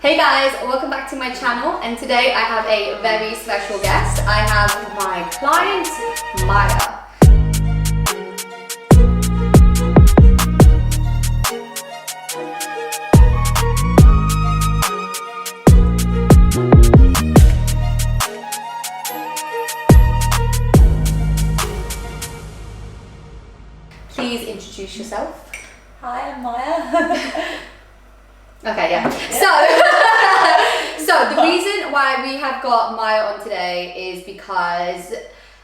Hey guys, welcome back to my channel, and today I have a very special guest. I have my client, Maya. Please introduce yourself. Hi, I'm Maya. Okay, yeah. So the reason why we have got Maya on today is because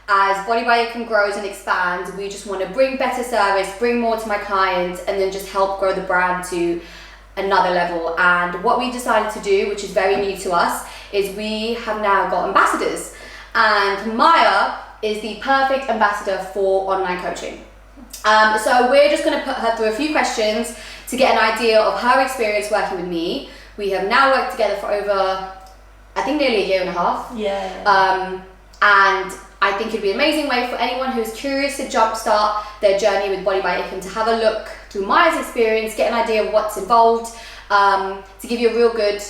as BodyByEkam grows and expands, we just want to bring better service, bring more to my clients, and then just help grow the brand to another level. And what we decided to do, which is very new to us, is we have now got ambassadors. And Maya is the perfect ambassador for online coaching. So we're just going to put her through a few questions to get an idea of her experience working with me. We have now worked together for over, I think, nearly a year and a half. Yeah. And I think it'd be an amazing way for anyone who's curious to jumpstart their journey with BodyByEkam to have a look through Maya's experience, get an idea of what's involved, to give you a real good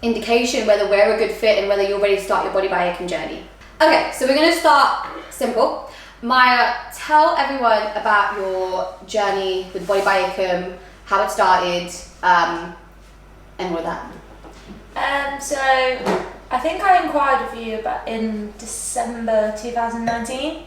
indication whether we're a good fit and whether you're ready to start your BodyByEkam journey. Okay, so we're going to start simple. Maya, tell everyone about your journey with BodyByEkam, how it started, and all that. So I think I inquired with you about in December 2019.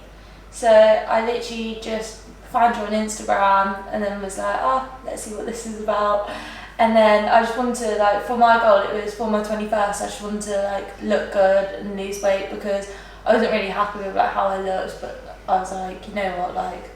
So I literally just found you on Instagram and then was like, oh, let's see what this is about. And then I just wanted to, like, for my goal, it was for my 21st, I just wanted to like look good and lose weight because I wasn't really happy with like how I looked, but I was like, you know what, like,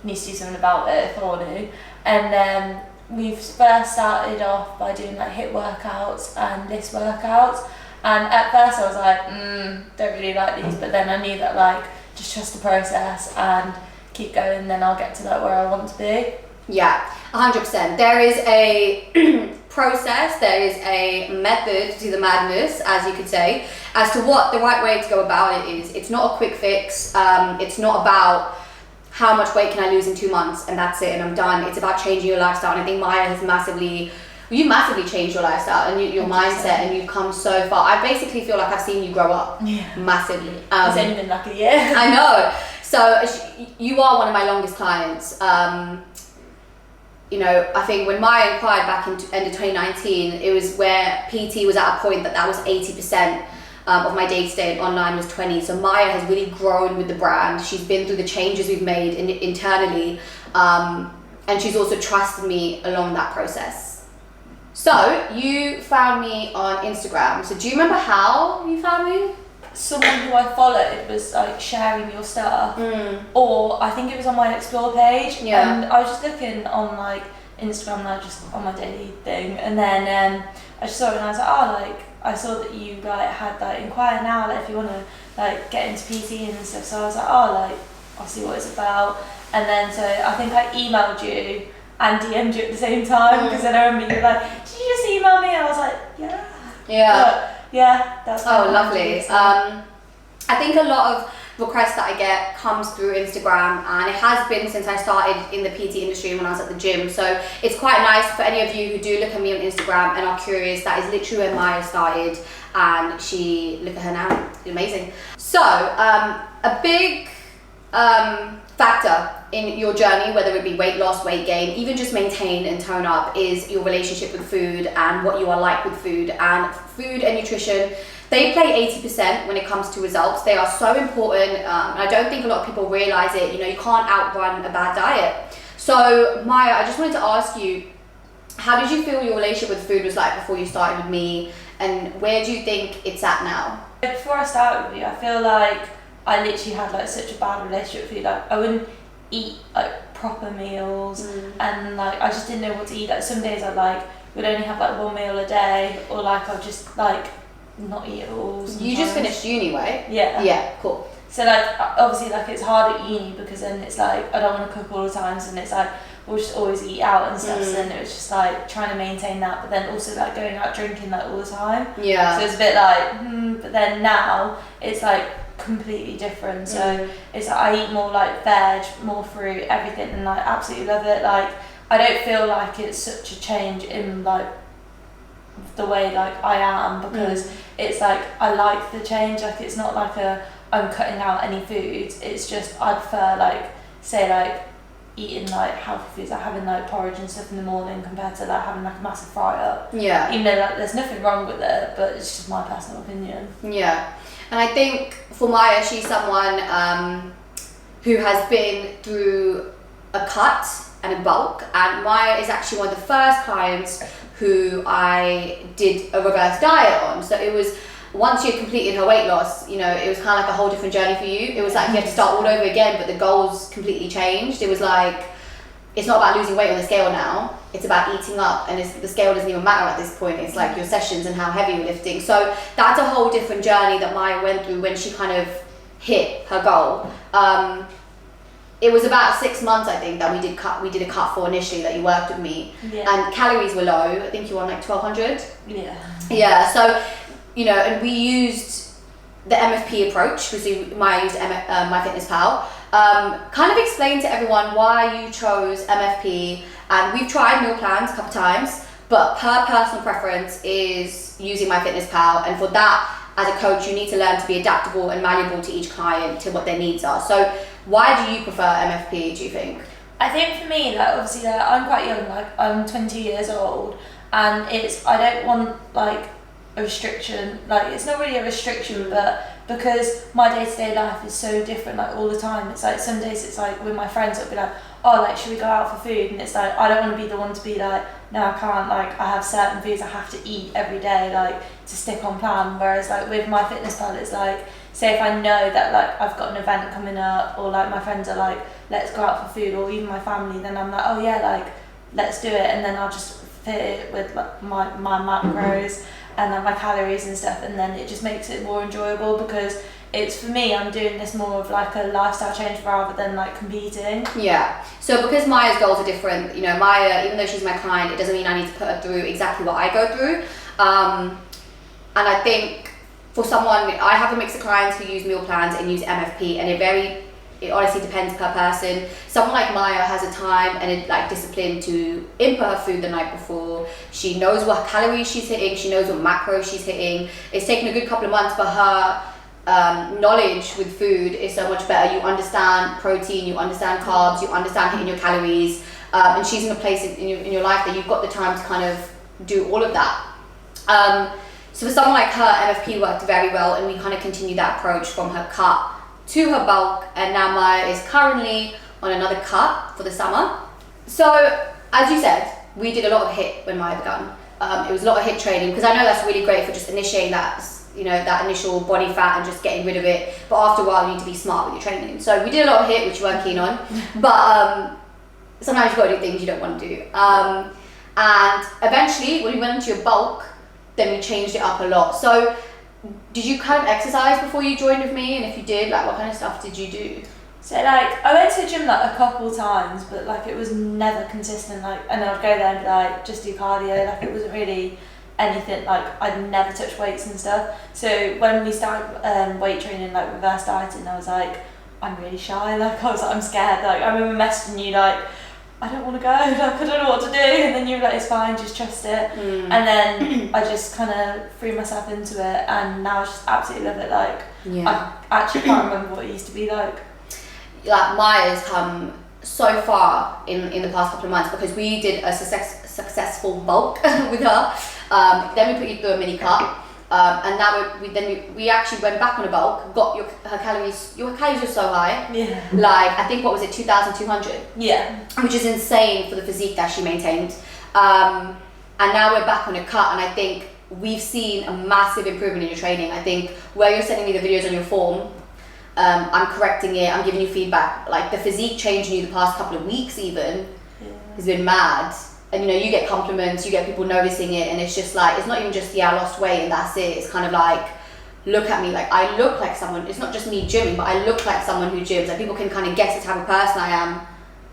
need to do something about it if I want to. And then we first started off by doing like HIIT workouts and list workouts. And at first I was like, don't really like these, but then I knew that like, just trust the process and keep going, then I'll get to like where I want to be. Yeah, 100%. There is a process, there is a method to the madness, as you could say, as to what the right way to go about it is. It's not a quick fix. It's not about how much weight can I lose in 2 months and that's it and I'm done. It's about changing your lifestyle. And I think Maya has massively changed your lifestyle and your mindset, and you've come so far. I basically feel like I've seen you grow up massively. It's only been like a year. I know. So you are one of my longest clients. You know, I think when Maya inquired back in end of 2019, it was where PT was at a point that was 80% of my day-to-day, and online was 20. So Maya has really grown with the brand. She's been through the changes we've made internally, and she's also trusted me along that process. So you found me on Instagram. So do you remember how you found me? Someone who I followed was like sharing your stuff, or I think it was on my explore page, and I was just looking on like Instagram, like just on my daily thing, and then I just saw it and I was like, oh, like I saw that you like had like inquire now, like if you want to like get into PT and stuff. So I was like, oh, like I'll see what it's about. And then so I think I emailed you and DM'd you at the same time, because then I remember you were like, did you just email me? And I was like, yeah. Yeah, that's lovely. I think a lot of requests that I get comes through Instagram, and it has been since I started in the PT industry when I was at the gym. So it's quite nice for any of you who do look at me on Instagram and are curious. That is literally where Maya started, and look at her now, amazing. So a big factor in your journey, whether it be weight loss, weight gain, even just maintain and tone up, is your relationship with food and what you are like with food. And food and nutrition, they play 80% when it comes to results. They are so important, and I don't think a lot of people realize it. You know, you can't outrun a bad diet. So Maya, I just wanted to ask you, how did you feel your relationship with food was like before you started with me, and where do you think it's at now? Before I started with you, I feel like I literally had like such a bad relationship with food. Like I wouldn't eat like proper meals, and like I just didn't know what to eat. Like some days I would only have like one meal a day, or like I'll just like not eat at all sometimes. You just finished uni, right? Yeah, cool. So like obviously like it's hard at uni because then it's like I don't want to cook all the time, so then it's like we'll just always eat out and stuff. So then it was just like trying to maintain that, but then also like going out drinking like all the time. Yeah. So it's a bit like but then now it's like completely different. So it's like I eat more like veg, more fruit, everything, and like absolutely love it. Like I don't feel like it's such a change in like the way like I am, because it's like I like the change. Like it's not like I'm cutting out any foods. It's just I prefer like say like eating like healthy foods, like having like porridge and stuff in the morning compared to like having like a massive fry up. Yeah. Even though like there's nothing wrong with it, but it's just my personal opinion. Yeah. And I think for Maya, she's someone who has been through a cut and a bulk, and Maya is actually one of the first clients who I did a reverse diet on. So it was, once you completed her weight loss, you know, it was kind of like a whole different journey for you. It was like you had to start all over again, but the goals completely changed. It was like, it's not about losing weight on the scale now, it's about eating up, and the scale doesn't even matter at this point. It's like your sessions and how heavy you're lifting. So that's a whole different journey that Maya went through when she kind of hit her goal. It was about 6 months, I think, that we did a cut for initially, that you worked with me. Yeah. And calories were low. I think you were on like 1200. Yeah. Yeah, so, you know, and we used the MFP approach, because Maya used MyFitnessPal. Kind of explain to everyone why you chose MFP, and we've tried meal plans a couple times, but her personal preference is using MyFitnessPal, and for that, as a coach, you need to learn to be adaptable and malleable to each client, to what their needs are. So why do you prefer MFP, do you think? I think for me, like obviously like, I'm quite young, like I'm 20 years old, and I don't want like a restriction, like it's not really a restriction, but because my day-to-day life is so different, like all the time, it's like some days it's like with my friends it'll be like, oh, like should we go out for food, and it's like I don't want to be the one to be like, no I can't, like I have certain foods I have to eat every day, like to stick on plan. Whereas like with MyFitnessPal, it's like, say if I know that like I've got an event coming up, or like my friends are like, let's go out for food, or even my family, then I'm like, oh yeah, like let's do it, and then I'll just fit it with like my macros and like my calories and stuff, and then it just makes it more enjoyable, because it's, for me, I'm doing this more of like a lifestyle change rather than like competing. Yeah, so because Maya's goals are different, you know, Maya, even though she's my client, it doesn't mean I need to put her through exactly what I go through. And I think for someone, I have a mix of clients who use meal plans and use MFP, and it honestly depends per person. Someone like Maya has a time and like discipline to input her food the night before. She knows what calories she's hitting, she knows what macros she's hitting. It's taken a good couple of months, but her knowledge with food is so much better. You understand protein, you understand carbs, you understand hitting your calories, and she's in a place in your life that you've got the time to kind of do all of that. So for someone like her, MFP worked very well, and we kind of continued that approach from her cut to her bulk, and now Maya is currently on another cut for the summer. So as you said, we did a lot of HIIT when Maya began. It was a lot of HIIT training, because I know that's really great for just initiating that, you know, that initial body fat and just getting rid of it, but after a while you need to be smart with your training. So we did a lot of HIIT, which you weren't keen on, but sometimes you've got to do things you don't want to do. And eventually, when we went into your bulk, then we changed it up a lot. So did you kind of exercise before you joined with me? And if you did, like what kind of stuff did you do? So like I went to the gym like a couple times, but like it was never consistent, like, and I'd go there and be like just do cardio, like it wasn't really anything, like I'd never touched weights and stuff. So when we started weight training, like reverse dieting, I was like, I'm really shy, like I was like, I'm scared. Like I remember messaging you like, I don't want to go, like I don't know what to do, and then you were like, it's fine, just trust it. And then I just kind of threw myself into it, and now I just absolutely love it. Like I actually can't remember what it used to be like. Like Maya's come so far in the past couple of months, because we did a successful bulk with her. Then we put you through a mini cut, and now we actually went back on a bulk, got her calories. Your calories were so high. Yeah. Like I think, what was it, 2,200? Yeah. Which is insane for the physique that she maintained. And now we're back on a cut, and I think we've seen a massive improvement in your training. I think where you're sending me the videos on your form, I'm correcting it, I'm giving you feedback. Like the physique change in you the past couple of weeks even has been mad. And you know, you get compliments, you get people noticing it, and it's just like, it's not even just, yeah, I lost weight and that's it. It's kind of like, look at me, like I look like someone. It's not just me gymming, but I look like someone who gyms. Like people can kind of guess the type of person I am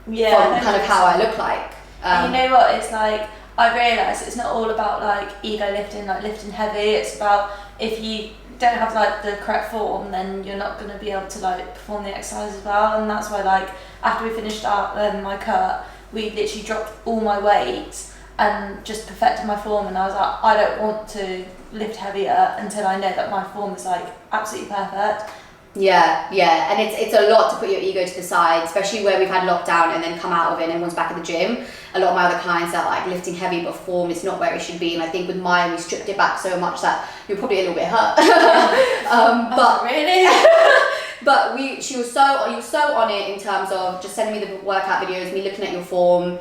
from kind of how I look like. And you know what, it's like, I realise it's not all about like ego lifting, like lifting heavy. It's about, if you don't have like the correct form, then you're not going to be able to like perform the exercise as well. And that's why like after we finished my cut, we literally dropped all my weights, and just perfected my form, and I was like, I don't want to lift heavier until I know that my form is like absolutely perfect. Yeah, and it's a lot to put your ego to the side, especially where we've had lockdown and then come out of it and everyone's back at the gym. A lot of my other clients are like lifting heavy, but form is not where it should be. And I think with Maya, we stripped it back so much that you're probably a little bit hurt. But really, but she was so on it in terms of just sending me the workout videos, me looking at your form.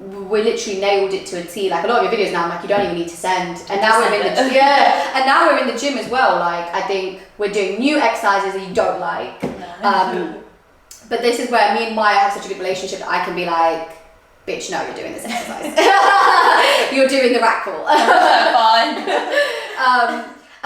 We literally nailed it to a T. Like a lot of your videos now, I'm like, you don't even need to send. And now we're in the and now we're in the gym as well. Like I think we're doing new exercises that you don't like. But this is where me and Maya have such a good relationship that I can be like, bitch, no, you're doing this exercise. You're doing the rack pull. fine.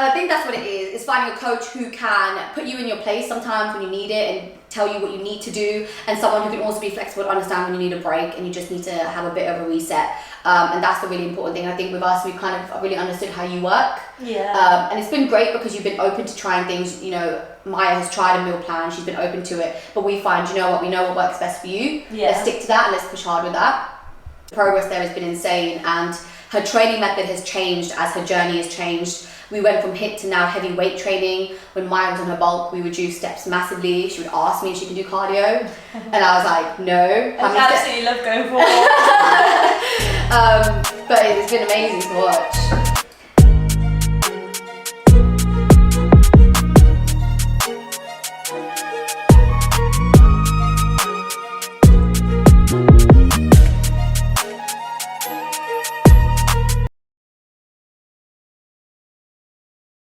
And I think that's what it is. It's finding a coach who can put you in your place sometimes when you need it and tell you what you need to do, and someone who can also be flexible to understand when you need a break and you just need to have a bit of a reset. And that's the really important thing. I think with us, we kind of really understood how you work. Yeah. And it's been great because you've been open to trying things. You know, Maya has tried a meal plan. She's been open to it. But we find, you know what, we know what works best for you. Yeah. Let's stick to that and let's push hard with that. The progress there has been insane, and her training method has changed as her journey has changed. We went from HIIT to now heavy weight training. When Maya was on her bulk, we reduced steps massively. She would ask me if she can do cardio, and I was like, no. I absolutely love going for But it's been amazing to watch.